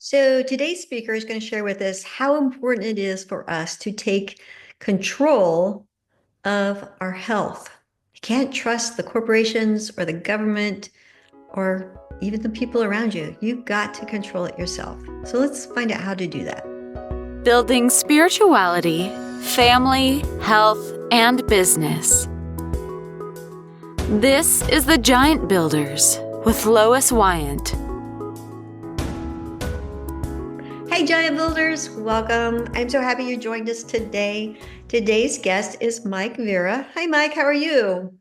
So today's speaker is going to share with us how important it is for us to take control of our health. You can't trust the corporations or the government or even the people around you. You've got to control it yourself. So let's find out how to do that. Building spirituality, family, health, and business. This is The Giant Builders with Lois Wyant. Hey, Giant Builders, welcome. I'm so happy you joined us today. Today's guest is Mike Vera. Hi, Mike, how are you?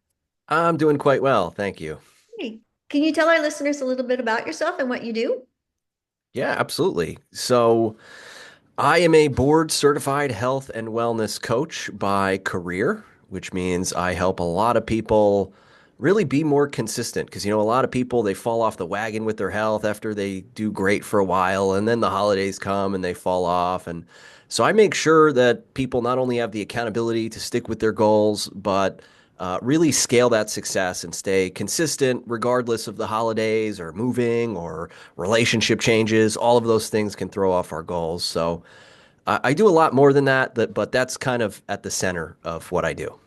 I'm doing quite well, thank you. Hey, can you tell our listeners a little bit about yourself and what you do? Yeah, absolutely. So, I am a board certified health and wellness coach by career, which means I help a lot of people really be more consistent because, a lot of people they fall off the wagon with their health after they do great for a while and then the holidays come and they fall off. And so I make sure that people not only have the accountability to stick with their goals, but really scale that success and stay consistent regardless of the holidays or moving or relationship changes. All of those things can throw off our goals. So I do a lot more than that, but that's kind of at the center of what I do.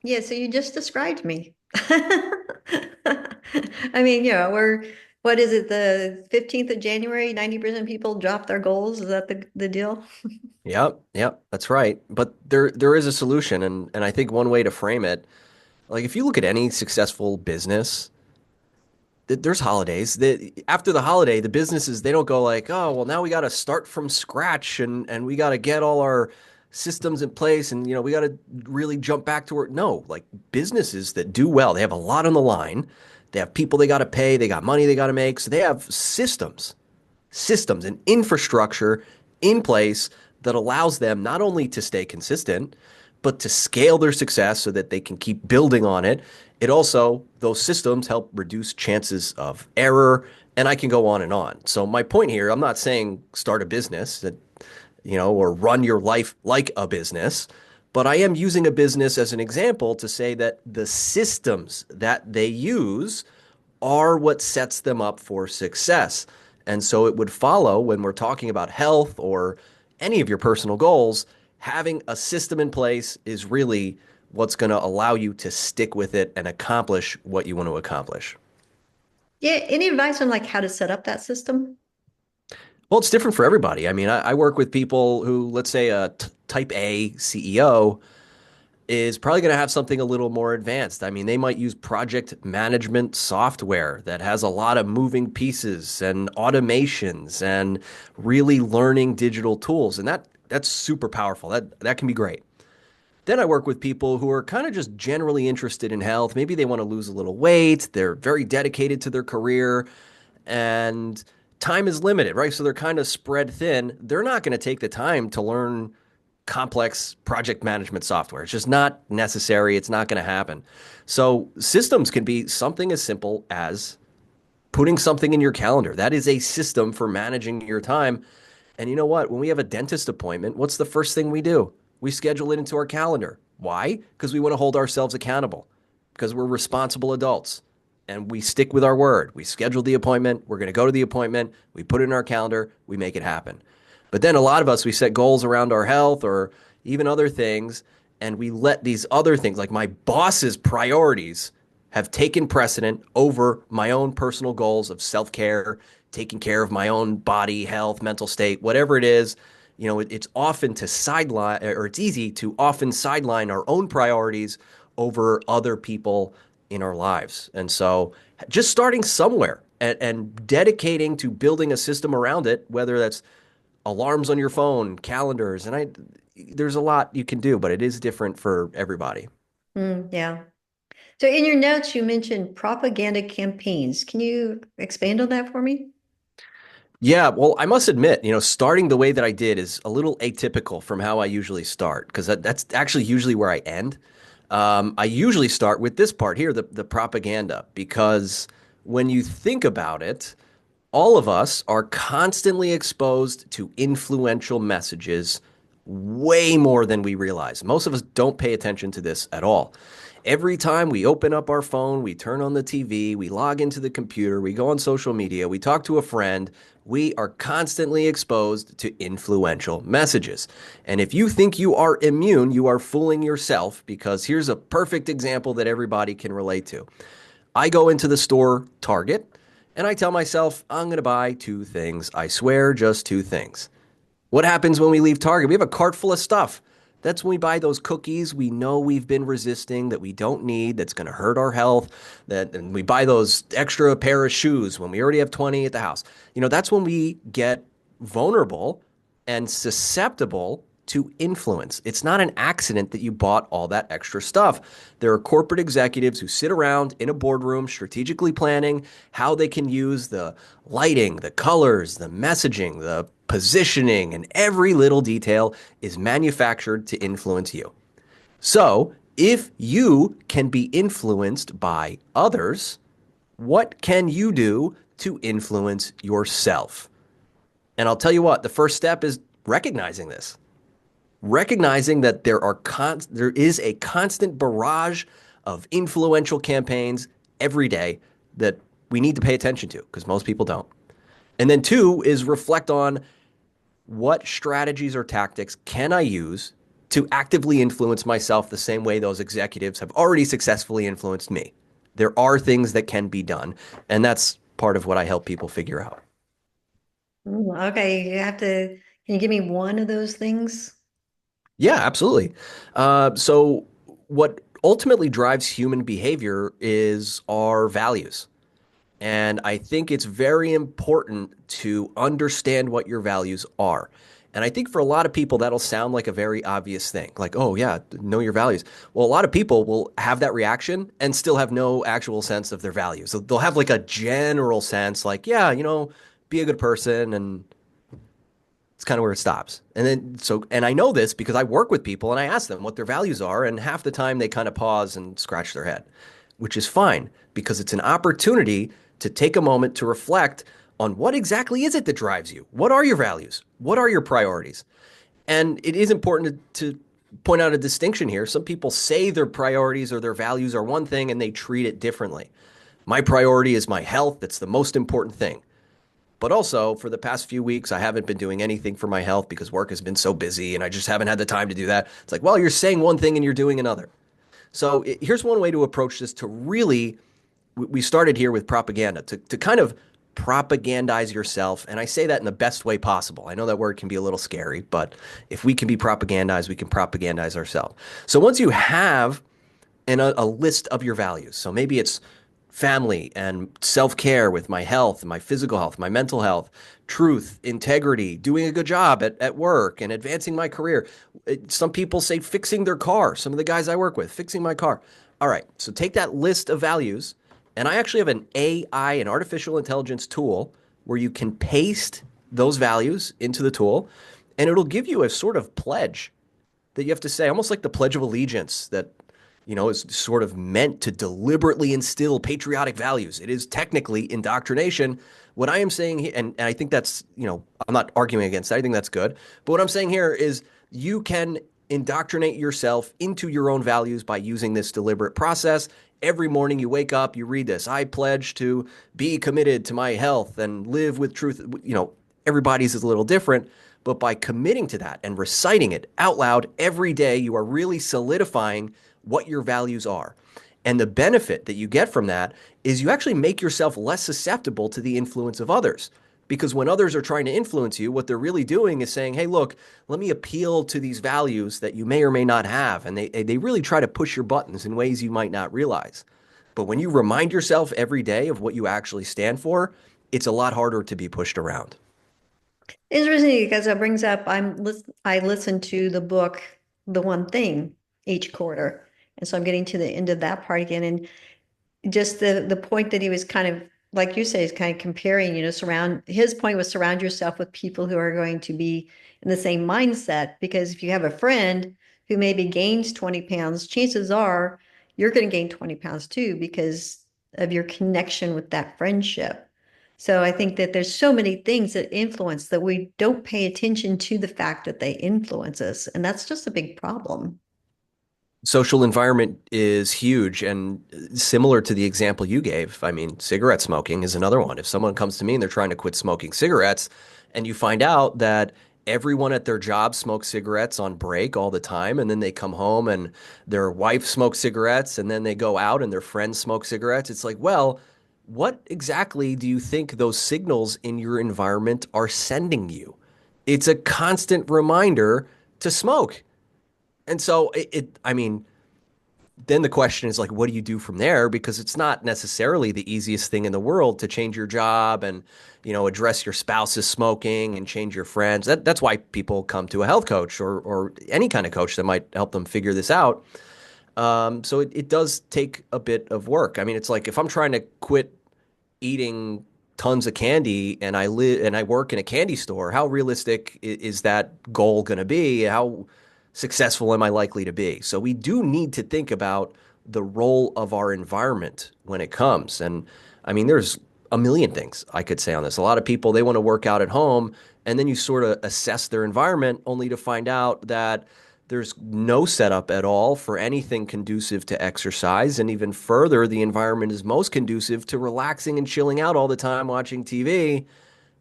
Yeah, so you just described me. I mean, what is it, the 15th of January, 90% of people drop their goals. Is that the deal? Yep, that's right. But there is a solution, and I think one way to frame it, like if you look at any successful business, there's holidays. After the holiday, the businesses they don't go like, oh, well, now we got to start from scratch and we got to get all our systems in place and we got to really jump back to work. No, like businesses that do well, they have a lot on the line. They have people they got to pay, they got money they got to make, so they have systems and infrastructure in place that allows them not only to stay consistent, but to scale their success so that they can keep building on it. It also, those systems help reduce chances of error, and I can go on and on. So my point here, I'm not saying start a business that, or run your life like a business, but I am using a business as an example to say that the systems that they use are what sets them up for success. And so it would follow when we're talking about health or any of your personal goals, having a system in place is really what's going to allow you to stick with it and accomplish what you want to accomplish. Yeah, any advice on like how to set up that system? Well, it's different for everybody. I mean, I work with people who, let's say, a type A CEO is probably going to have something a little more advanced. I mean, they might use project management software that has a lot of moving pieces and automations and really learning digital tools. And that's super powerful. That can be great. Then I work with people who are kind of just generally interested in health. Maybe they want to lose a little weight. They're very dedicated to their career and time is limited, right? So they're kind of spread thin. They're not going to take the time to learn complex project management software. It's just not necessary. It's not going to happen. So systems can be something as simple as putting something in your calendar. That is a system for managing your time. And you know what? When we have a dentist appointment, what's the first thing we do? We schedule it into our calendar. Why? Because we want to hold ourselves accountable, because we're responsible adults and we stick with our word. We schedule the appointment. We're going to go to the appointment. We put it in our calendar. We make it happen. But then a lot of us, we set goals around our health or even other things, and we let these other things, like my boss's priorities, have taken precedent over my own personal goals of self-care, taking care of my own body, health, mental state, whatever it is. It's often to sideline, or it's easy to often sideline our own priorities over other people in our lives. And so just starting somewhere and dedicating to building a system around it, whether that's alarms on your phone, calendars, and there's a lot you can do, but it is different for everybody. Yeah. So in your notes, you mentioned propaganda campaigns. Can you expand on that for me? Yeah, well, I must admit, starting the way that I did is a little atypical from how I usually start, because that's actually usually where I end. I usually start with this part here, the propaganda, because when you think about it, all of us are constantly exposed to influential messages way more than we realize. Most of us don't pay attention to this at all. Every time we open up our phone, we turn on the TV, we log into the computer, we go on social media, we talk to a friend, we are constantly exposed to influential messages. And if you think you are immune, you are fooling yourself, because here's a perfect example that everybody can relate to. I go into the store, Target, and I tell myself, I'm going to buy two things. I swear, just two things. What happens when we leave Target? We have a cart full of stuff. That's when we buy those cookies we know we've been resisting, that we don't need, that's going to hurt our health. And we buy those extra pair of shoes when we already have 20 at the house. That's when we get vulnerable and susceptible to influence. It's not an accident that you bought all that extra stuff. There are corporate executives who sit around in a boardroom strategically planning how they can use the lighting, the colors, the messaging, the positioning, and every little detail is manufactured to influence you. So, if you can be influenced by others, what can you do to influence yourself? And I'll tell you what, the first step is recognizing this. Recognizing that there is a constant barrage of influential campaigns every day that we need to pay attention to, because most people don't. And then two is reflect on what strategies or tactics can I use to actively influence myself the same way those executives have already successfully influenced me. There are things that can be done, and that's part of what I help people figure out. Okay, can you give me one of those things? Yeah, absolutely. So, what ultimately drives human behavior is our values. And I think it's very important to understand what your values are. And I think for a lot of people, that'll sound like a very obvious thing, like, oh, yeah, know your values. Well, a lot of people will have that reaction and still have no actual sense of their values. So they'll have like a general sense, like, yeah, be a good person, and it's kind of where it stops. And I know this because I work with people and I ask them what their values are. And half the time they kind of pause and scratch their head, which is fine, because it's an opportunity to take a moment to reflect on what exactly is it that drives you? What are your values? What are your priorities? And it is important to point out a distinction here. Some people say their priorities or their values are one thing and they treat it differently. My priority is my health. That's the most important thing. But also, for the past few weeks, I haven't been doing anything for my health because work has been so busy and I just haven't had the time to do that. It's like, well, you're saying one thing and you're doing another. So here's one way to approach this to really, we started here with propaganda, to kind of propagandize yourself. And I say that in the best way possible. I know that word can be a little scary, but if we can be propagandized, we can propagandize ourselves. So once you have a list of your values, so maybe it's family and self-care with my health, my physical health, my mental health, truth, integrity, doing a good job at work and advancing my career. Some people say fixing their car. Some of the guys I work with, fixing my car. All right, so take that list of values, and I actually have an AI, an artificial intelligence tool, where you can paste those values into the tool, and it'll give you a sort of pledge that you have to say, almost like the Pledge of Allegiance that is sort of meant to deliberately instill patriotic values. It is technically indoctrination. What I am saying here, and I think that's, I'm not arguing against that. I think that's good. But what I'm saying here is you can indoctrinate yourself into your own values by using this deliberate process. Every morning you wake up, you read this. I pledge to be committed to my health and live with truth. Everybody's is a little different. But by committing to that and reciting it out loud every day, you are really solidifying what your values are. And the benefit that you get from that is you actually make yourself less susceptible to the influence of others. Because when others are trying to influence you, what they're really doing is saying, hey, look, let me appeal to these values that you may or may not have. And they really try to push your buttons in ways you might not realize. But when you remind yourself every day of what you actually stand for, it's a lot harder to be pushed around. Interesting because it brings up I listen to the book The One Thing each quarter. And so I'm getting to the end of that part again. And just the point that he was kind of, like you say, is kind of comparing, his point was surround yourself with people who are going to be in the same mindset. Because if you have a friend who maybe gains 20 pounds, chances are you're going to gain 20 pounds too because of your connection with that friendship. So I think that there's so many things that influence that we don't pay attention to the fact that they influence us. And that's just a big problem. Social environment is huge and similar to the example you gave. I mean, cigarette smoking is another one. If someone comes to me and they're trying to quit smoking cigarettes, and you find out that everyone at their job smokes cigarettes on break all the time, and then they come home and their wife smokes cigarettes, and then they go out and their friends smoke cigarettes, it's like, well, what exactly do you think those signals in your environment are sending you? It's a constant reminder to smoke. And so I mean, then the question is like, what do you do from there? Because it's not necessarily the easiest thing in the world to change your job and, address your spouse's smoking and change your friends. That's why people come to a health coach or any kind of coach that might help them figure this out. So it does take a bit of work. I mean, it's like if I'm trying to quit eating tons of candy and I live and I work in a candy store, how realistic is that goal going to be? How successful am I likely to be? So we do need to think about the role of our environment when it comes. And I mean, there's a million things I could say on this. A lot of people, they want to work out at home, and then you sort of assess their environment only to find out that there's no setup at all for anything conducive to exercise. And even further, the environment is most conducive to relaxing and chilling out all the time watching TV.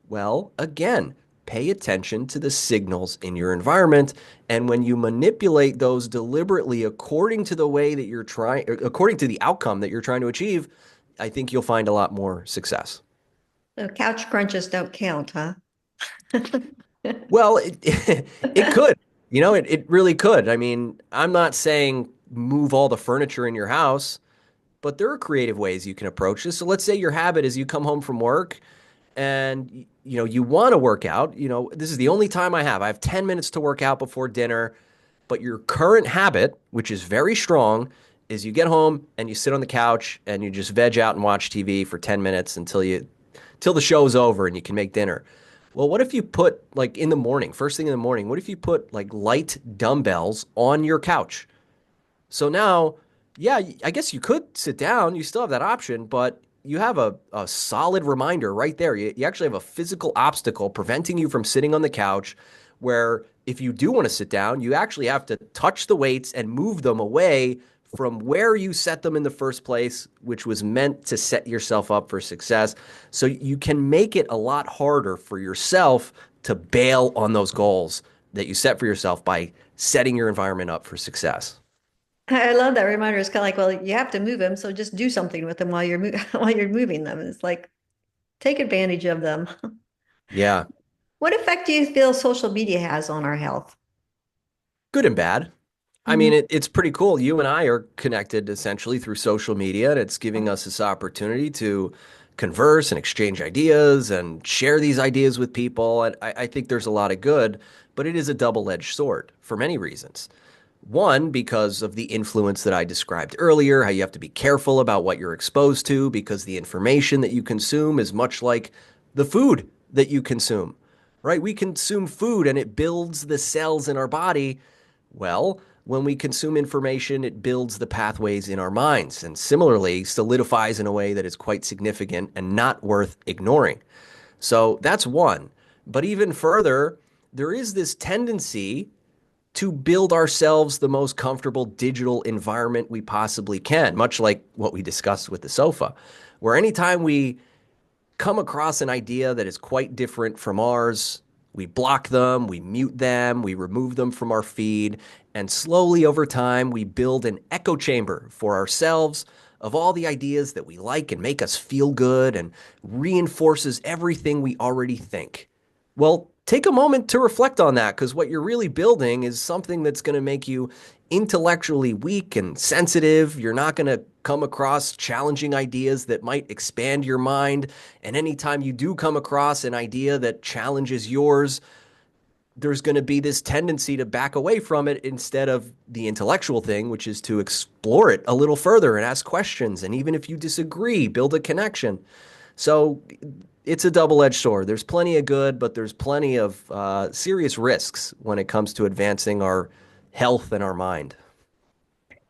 Well, again, pay attention to the signals in your environment. And when you manipulate those deliberately according to the way that you're trying, according to the outcome that you're trying to achieve, I think you'll find a lot more success. So couch crunches don't count, huh? Well, it could. It really could. I mean, I'm not saying move all the furniture in your house, but there are creative ways you can approach this. So let's say your habit is you come home from work and you want to work out. This is the only time I have. I have 10 minutes to work out before dinner, but your current habit, which is very strong, is you get home and you sit on the couch and you just veg out and watch TV for 10 minutes till the show's over and you can make dinner. Well, what if you put like in the morning, first thing in the morning, what if you put like light dumbbells on your couch? So now, yeah, I guess you could sit down. You still have that option, but you have a solid reminder right there. You actually have a physical obstacle preventing you from sitting on the couch where if you do want to sit down, you actually have to touch the weights and move them away from where you set them in the first place, which was meant to set yourself up for success. So you can make it a lot harder for yourself to bail on those goals that you set for yourself by setting your environment up for success. I love that reminder. It's kind of like, well, you have to move them, so just do something with them while you're while you're moving them. It's like take advantage of them. Yeah, What effect do you feel social media has on our health? good and bad. I Mhm. mean, it's pretty cool. You and I are connected essentially through social media, and it's giving us this opportunity to converse and exchange ideas and share these ideas with people. And I think there's a lot of good, but it is a double-edged sword for many reasons. One, because of the influence that I described earlier, how you have to be careful about what you're exposed to because the information that you consume is much like the food that you consume, right? We consume food and it builds the cells in our body. Well, when we consume information, it builds the pathways in our minds and similarly solidifies in a way that is quite significant and not worth ignoring. So that's one. But even further, there is this tendency to build ourselves the most comfortable digital environment we possibly can, much like what we discussed with the sofa, where anytime we come across an idea that is quite different from ours, we block them, we mute them, we remove them from our feed, and slowly over time, we build an echo chamber for ourselves of all the ideas that we like and make us feel good and reinforces everything we already think. Well, take a moment to reflect on that because what you're really building is something that's going to make you intellectually weak and sensitive. You're not going to come across challenging ideas that might expand your mind. And anytime you do come across an idea that challenges yours, there's going to be this tendency to back away from it instead of the intellectual thing, which is to explore it a little further and ask questions. And even if you disagree, build a connection. So it's a double-edged sword. There's plenty of good, but there's plenty of serious risks when it comes to advancing our health and our mind.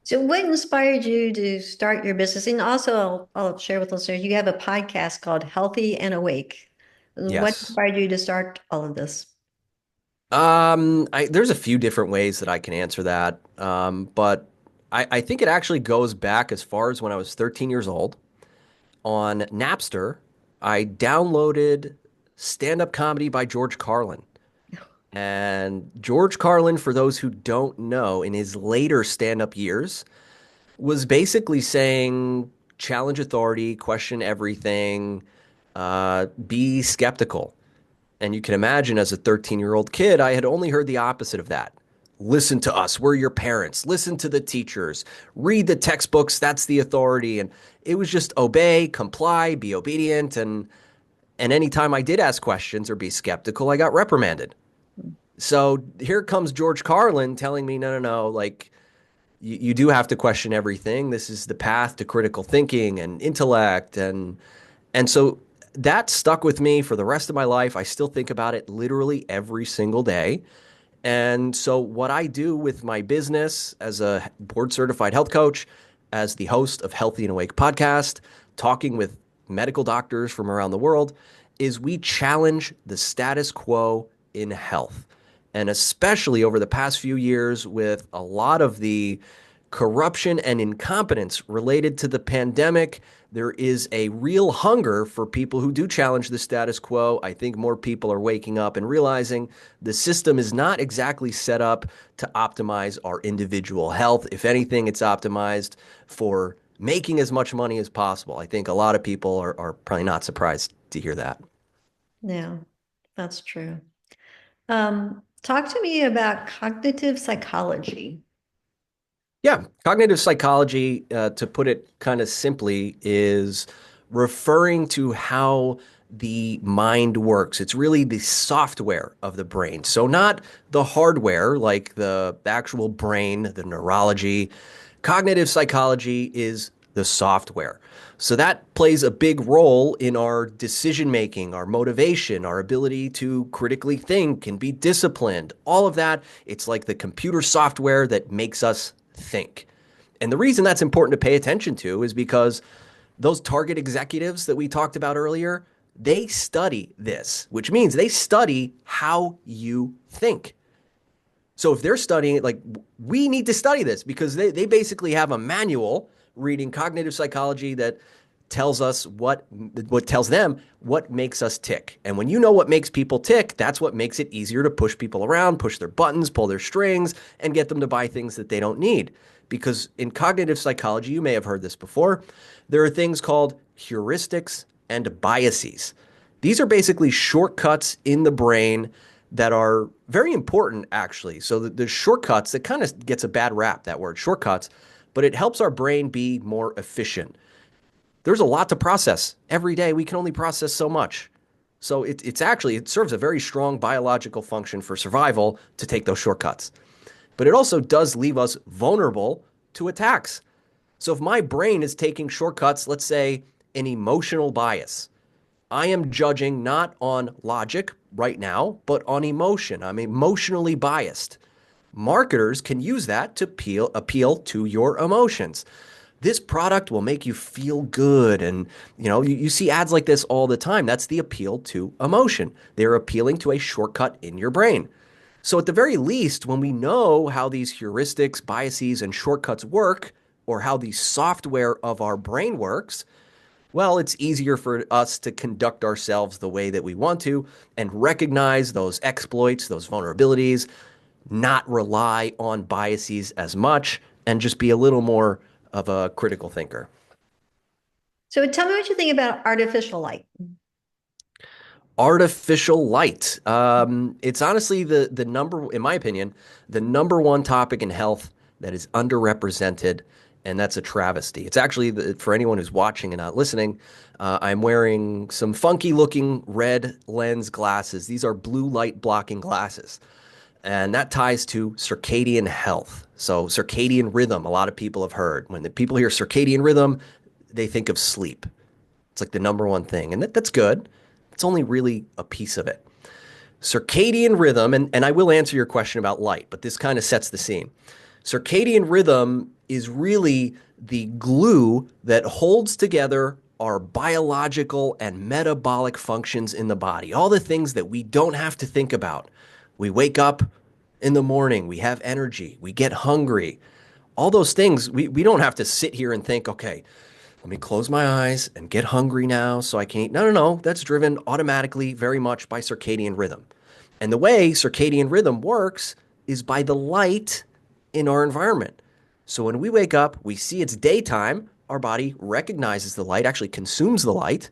So what inspired you to start your business? And also I'll share with listeners, you have a podcast called Healthy and Awake. What Yes. inspired you to start all of this? There's a few different ways that I can answer that. But I think it actually goes back as far as when I was 13 years old. On Napster, I downloaded stand-up comedy by George Carlin. And George Carlin, for those who don't know, in his later stand-up years, was basically saying challenge authority, question everything, be skeptical. And you can imagine as a 13-year-old kid, I had only heard the opposite of that. Listen to us. We're your parents. Listen to the teachers. Read the textbooks. That's the authority. And it was just obey, comply, be obedient. And anytime I did ask questions or be skeptical, I got reprimanded. So here comes George Carlin telling me, no, no, no, like you do have to question everything. This is the path to critical thinking and intellect. And so that stuck with me for the rest of my life. I still think about it literally every single day. And so, what I do with my business as a board certified health coach, as the host of Healthy and Awake podcast, talking with medical doctors from around the world, is we challenge the status quo in health. And especially over the past few years, with a lot of the corruption and incompetence related to the pandemic, there is a real hunger for people who do challenge the status quo. I think more people are waking up and realizing the system is not exactly set up to optimize our individual health. If anything, it's optimized for making as much money as possible. I think a lot of people are probably not surprised to hear that. Yeah, that's true. Talk to me about cognitive psychology. Yeah, cognitive psychology, to put it kind of simply, is referring to how the mind works. It's really the software of the brain. So, not the hardware like the actual brain, the neurology. Cognitive psychology is the software. So, that plays a big role in our decision making, our motivation, our ability to critically think and be disciplined. All of that, it's like the computer software that makes us think. And the reason that's important to pay attention to is because those target executives that we talked about earlier, they study this, which means they study how you think. So if they're studying it, like we need to study this because they basically have a manual reading cognitive psychology that tells us what tells them what makes us tick. And when you know what makes people tick, that's what makes it easier to push people around, push their buttons, pull their strings, and get them to buy things that they don't need. Because in cognitive psychology, you may have heard this before, there are things called heuristics and biases. These are basically shortcuts in the brain that are very important, actually. So the shortcuts, that kind of gets a bad rap, that word shortcuts, but it helps our brain be more efficient. There's a lot to process. Every day, we can only process so much. So it serves a very strong biological function for survival to take those shortcuts. But it also does leave us vulnerable to attacks. So if my brain is taking shortcuts, let's say an emotional bias, I am judging not on logic right now, but on emotion. I'm emotionally biased. Marketers can use that to appeal to your emotions. This product will make you feel good. And you see ads like this all the time. That's the appeal to emotion. They're appealing to a shortcut in your brain. So at the very least, when we know how these heuristics, biases, and shortcuts work, or how the software of our brain works, well, it's easier for us to conduct ourselves the way that we want to and recognize those exploits, those vulnerabilities, not rely on biases as much, and just be a little more of a critical thinker. So tell me what you think about artificial light. Artificial light. It's honestly the number, in my opinion, the number one topic in health that is underrepresented, and that's a travesty. It's actually, for anyone who's watching and not listening, I'm wearing some funky looking red lens glasses. These are blue light blocking glasses. And that ties to circadian health. So circadian rhythm, a lot of people have heard. When the people hear circadian rhythm, they think of sleep. It's like the number one thing. And that's good. It's only really a piece of it. Circadian rhythm, and I will answer your question about light, but this kind of sets the scene. Circadian rhythm is really the glue that holds together our biological and metabolic functions in the body, all the things that we don't have to think about. We wake up in the morning, we have energy, we get hungry. All those things, we don't have to sit here and think, okay, let me close my eyes and get hungry now so I can eat. No, no, no. That's driven automatically very much by circadian rhythm. And the way circadian rhythm works is by the light in our environment. So when we wake up, we see it's daytime, our body recognizes the light, actually consumes the light,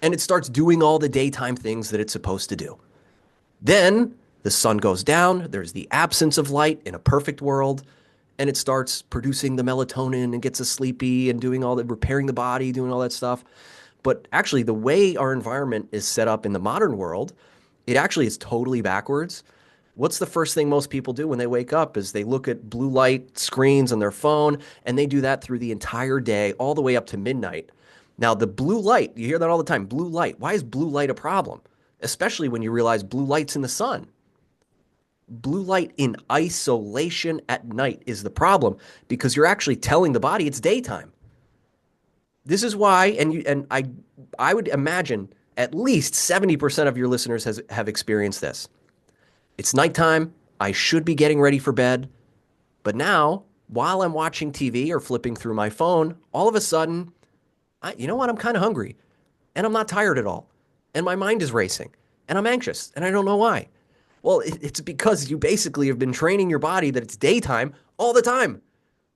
and it starts doing all the daytime things that it's supposed to do. Then the sun goes down, there's the absence of light in a perfect world, and it starts producing the melatonin and gets us sleepy and doing all the repairing the body, doing all that stuff. But actually, the way our environment is set up in the modern world, it actually is totally backwards. What's the first thing most people do when they wake up is they look at blue light screens on their phone, and they do that through the entire day, all the way up to midnight. Now, the blue light, you hear that all the time, blue light. Why is blue light a problem? Especially when you realize blue light's in the sun. Blue light in isolation at night is the problem because you're actually telling the body it's daytime. This is why, and I would imagine at least 70% of your listeners have experienced this. It's nighttime. I should be getting ready for bed. But now, while I'm watching TV or flipping through my phone, all of a sudden, you know what? I'm kind of hungry and I'm not tired at all. And my mind is racing and I'm anxious and I don't know why. Well, it's because you basically have been training your body that it's daytime all the time.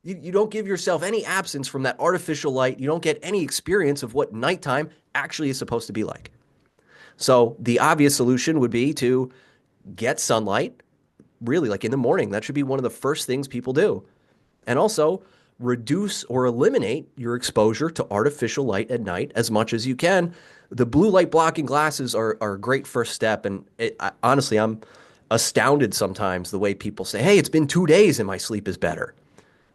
You don't give yourself any absence from that artificial light. You don't get any experience of what nighttime actually is supposed to be like. So the obvious solution would be to get sunlight, really like in the morning. That should be one of the first things people do. And also reduce or eliminate your exposure to artificial light at night as much as you can. The blue light blocking glasses are a great first step. And honestly, I'm astounded sometimes the way people say, hey, it's been 2 days and my sleep is better.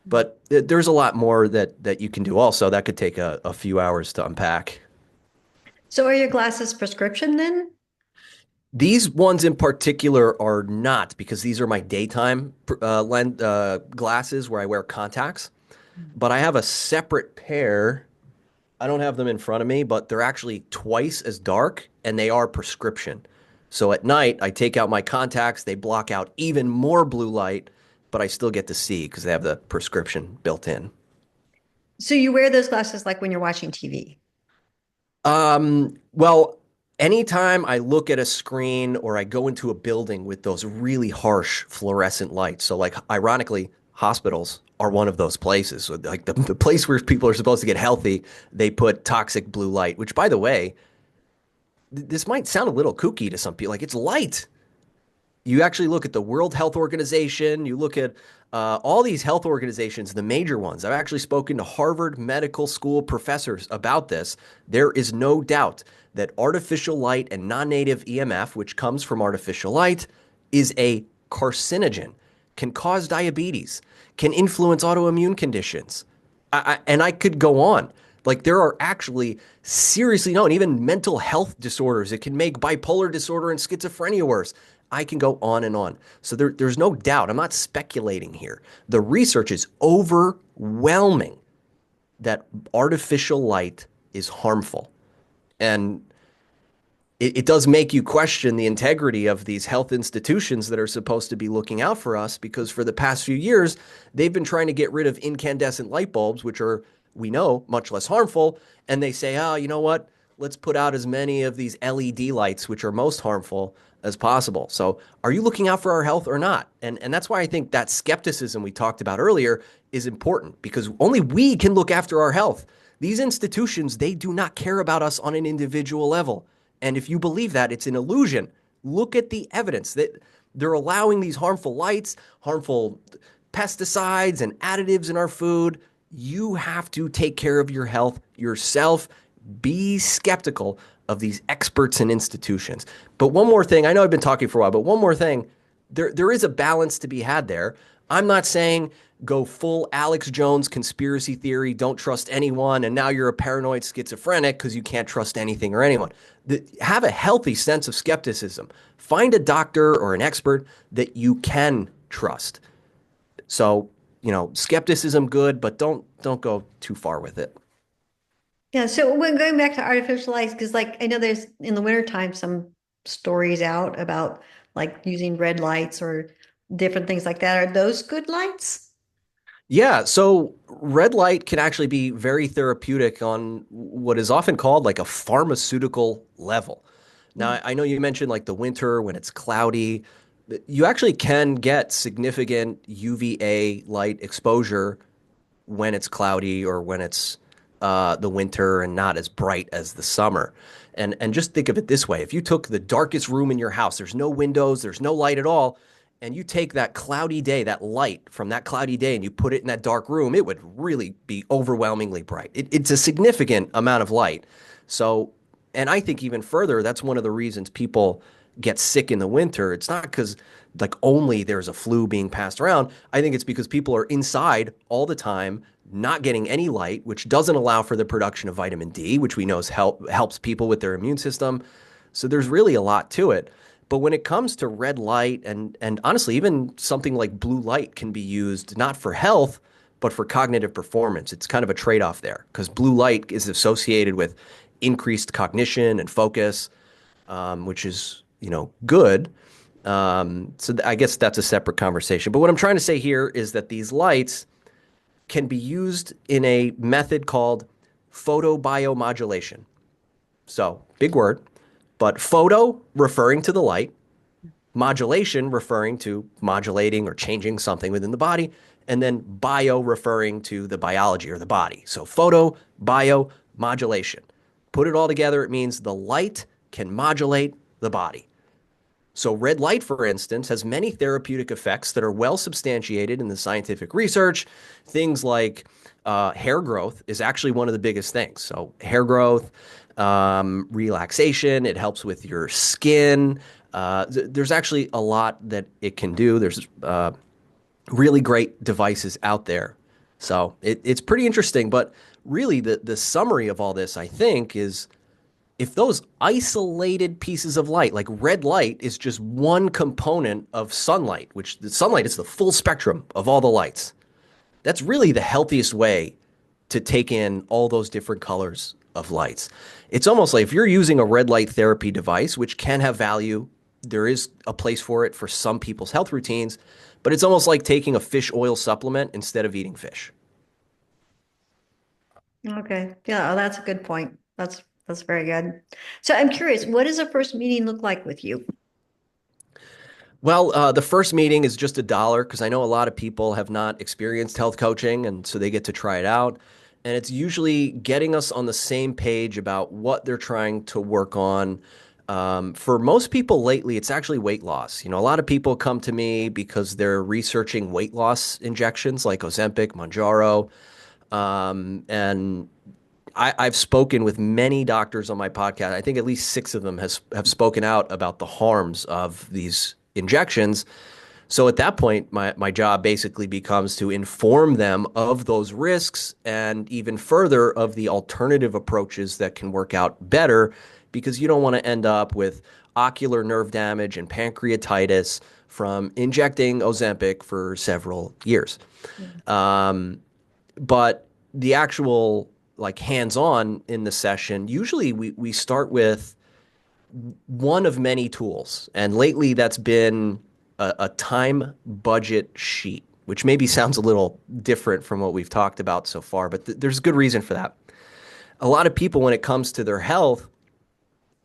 But there's a lot more that you can do also. That could take a few hours to unpack. So are your glasses prescription then? These ones in particular are not because these are my daytime glasses where I wear contacts. But I have a separate pair. I don't have them in front of me, but they're actually twice as dark and they are prescription. So at night, I take out my contacts, they block out even more blue light, but I still get to see because they have the prescription built in. So you wear those glasses like when you're watching TV. Well, anytime I look at a screen or I go into a building with those really harsh fluorescent lights, so like ironically, hospitals are one of those places. So like the place where people are supposed to get healthy, they put toxic blue light, which by the way, this might sound a little kooky to some people. Like it's light. You actually look at the World Health Organization, you look at all these health organizations, the major ones. I've actually spoken to Harvard Medical School professors about this. There is no doubt that artificial light and non-native EMF, which comes from artificial light, is a carcinogen, can cause diabetes, can influence autoimmune conditions. And I could go on. Like there are actually seriously known, even mental health disorders. It can make bipolar disorder and schizophrenia worse. I can go on and on. So there's no doubt. I'm not speculating here. The research is overwhelming that artificial light is harmful. And it does make you question the integrity of these health institutions that are supposed to be looking out for us because for the past few years, they've been trying to get rid of incandescent light bulbs, which are, we know, much less harmful. And they say, oh, you know what? Let's put out as many of these LED lights, which are most harmful, as possible. So are you looking out for our health or not? And that's why I think that skepticism we talked about earlier is important because only we can look after our health. These institutions, they do not care about us on an individual level. And if you believe that, it's an illusion. Look at the evidence that they're allowing these harmful lights, harmful pesticides and additives in our food. You have to take care of your health yourself. Be skeptical of these experts and institutions. But one more thing, I know I've been talking for a while, but one more thing, there is a balance to be had there. I'm not saying go full Alex Jones conspiracy theory, don't trust anyone, and now you're a paranoid schizophrenic because you can't trust anything or anyone. Have a healthy sense of skepticism. Find a doctor or an expert that you can trust. So, skepticism good, but don't go too far with it. Yeah, so when going back to artificial lights, because like I know there's in the wintertime some stories out about like using red lights or different things like that. Are those good lights? Yeah, so red light can actually be very therapeutic on what is often called like a pharmaceutical level. Now, Mm. I know you mentioned like the winter when it's cloudy. You actually can get significant UVA light exposure when it's cloudy or when it's the winter and not as bright as the summer. And just think of it this way: if you took the darkest room in your house, there's no windows, there's no light at all, and you take that cloudy day, that light from that cloudy day, and you put it in that dark room, it would really be overwhelmingly bright. It's a significant amount of light. So, and I think even further, that's one of the reasons people get sick in the winter. It's not because like only there's a flu being passed around. I think it's because people are inside all the time, not getting any light, which doesn't allow for the production of vitamin D, which we know helps people with their immune system. So there's really a lot to it. But when it comes to red light and honestly, even something like blue light can be used not for health, but for cognitive performance. It's kind of a trade-off there because blue light is associated with increased cognition and focus, which is, good. I guess that's a separate conversation. But what I'm trying to say here is that these lights can be used in a method called photobiomodulation. So, big word, but photo referring to the light, modulation referring to modulating or changing something within the body, and then bio referring to the biology or the body. So, photo, bio, modulation. Put it all together, it means the light can modulate the body. So, red light, for instance, has many therapeutic effects that are well substantiated in the scientific research. Things like hair growth is actually one of the biggest things. So, hair growth, relaxation, it helps with your skin. There's actually a lot that it can do. There's really great devices out there. So, it's pretty interesting. But really, the summary of all this, I think, is if those isolated pieces of light, like red light, is just one component of sunlight, which the sunlight is the full spectrum of all the lights, that's really the healthiest way to take in all those different colors of lights. It's almost like if you're using a red light therapy device, which can have value, there is a place for it for some people's health routines, but it's almost like taking a fish oil supplement instead of eating fish. Okay. Yeah, oh, that's a good point. That's very good. So I'm curious, what does a first meeting look like with you? Well, the first meeting is just $1 because I know a lot of people have not experienced health coaching, and so they get to try it out. And it's usually getting us on the same page about what they're trying to work on. For most people lately, it's actually weight loss. A lot of people come to me because they're researching weight loss injections like Ozempic, Mounjaro, and I've spoken with many doctors on my podcast. I think at least six of them have spoken out about the harms of these injections. So at that point, my job basically becomes to inform them of those risks and even further of the alternative approaches that can work out better because you don't want to end up with ocular nerve damage and pancreatitis from injecting Ozempic for several years. Um, but the actual like hands-on in the session, usually we start with one of many tools. And lately that's been a time budget sheet, which maybe sounds a little different from what we've talked about so far, but there's good reason for that. A lot of people, when it comes to their health,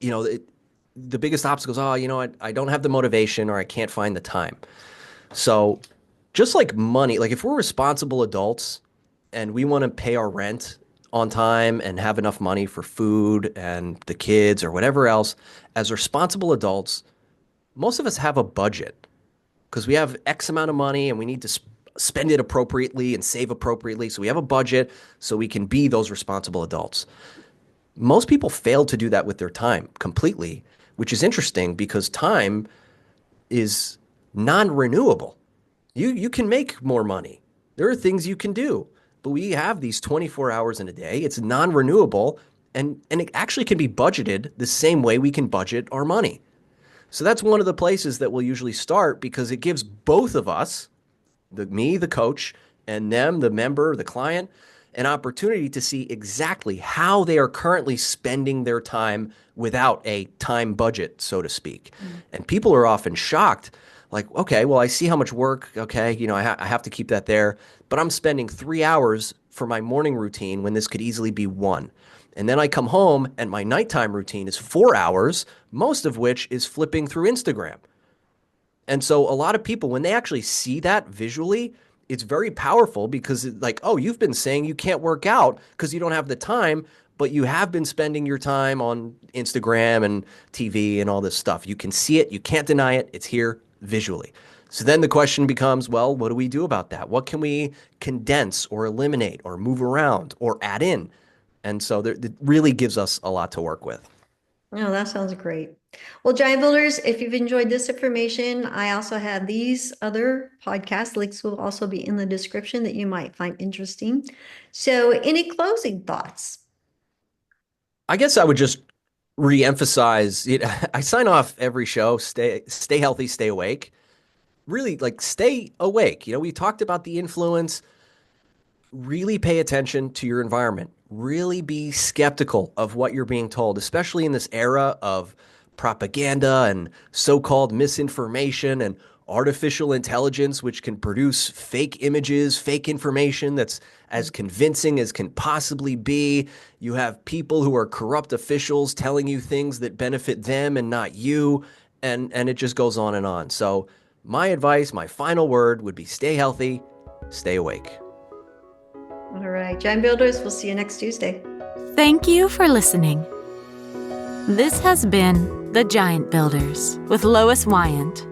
you know, it, the biggest obstacle is, oh, I don't have the motivation or I can't find the time. So just like money, like if we're responsible adults and we want to pay our rent on time and have enough money for food and the kids or whatever else, as responsible adults, most of us have a budget because we have X amount of money and we need to spend it appropriately and save appropriately. So we have a budget so we can be those responsible adults. Most people fail to do that with their time completely, which is interesting because time is non-renewable. You can make more money. There are things you can do, but we have these 24 hours in a day. It's non-renewable, and it actually can be budgeted the same way we can budget our money. So that's one of the places that we'll usually start because it gives both of us, me, the coach, and them, the member, the client, an opportunity to see exactly how they are currently spending their time without a time budget, so to speak. Mm. And people are often shocked. Like, okay, well, I see how much work, okay, I have to keep that there, but I'm spending 3 hours for my morning routine when this could easily be one. And then I come home and my nighttime routine is 4 hours, most of which is flipping through Instagram. And so a lot of people, when they actually see that visually, it's very powerful because like, oh, you've been saying you can't work out because you don't have the time, but you have been spending your time on Instagram and TV and all this stuff. You can see it, you can't deny it, it's here visually. So then the question becomes, well, what do we do about that? What can we condense or eliminate or move around or add in? And so it really gives us a lot to work with. Oh, that sounds great. Well, Giant Builders, if you've enjoyed this information, I also have these other podcast links will also be in the description that you might find interesting. So, any closing thoughts? I guess I would just re-emphasize it. I sign off every show, stay healthy, stay awake. Really like stay awake. We talked about the influence. Really pay attention to your environment. Really be skeptical of what you're being told, especially in this era of propaganda and so-called misinformation and artificial intelligence, which can produce fake images, fake information that's as convincing as can possibly be. You have people who are corrupt officials telling you things that benefit them and not you, and it just goes on and on. So my advice, my final word would be stay healthy, stay awake. All right, Giant Builders, we'll see you next Tuesday. Thank you for listening. This has been The Giant Builders with Lois Wyant.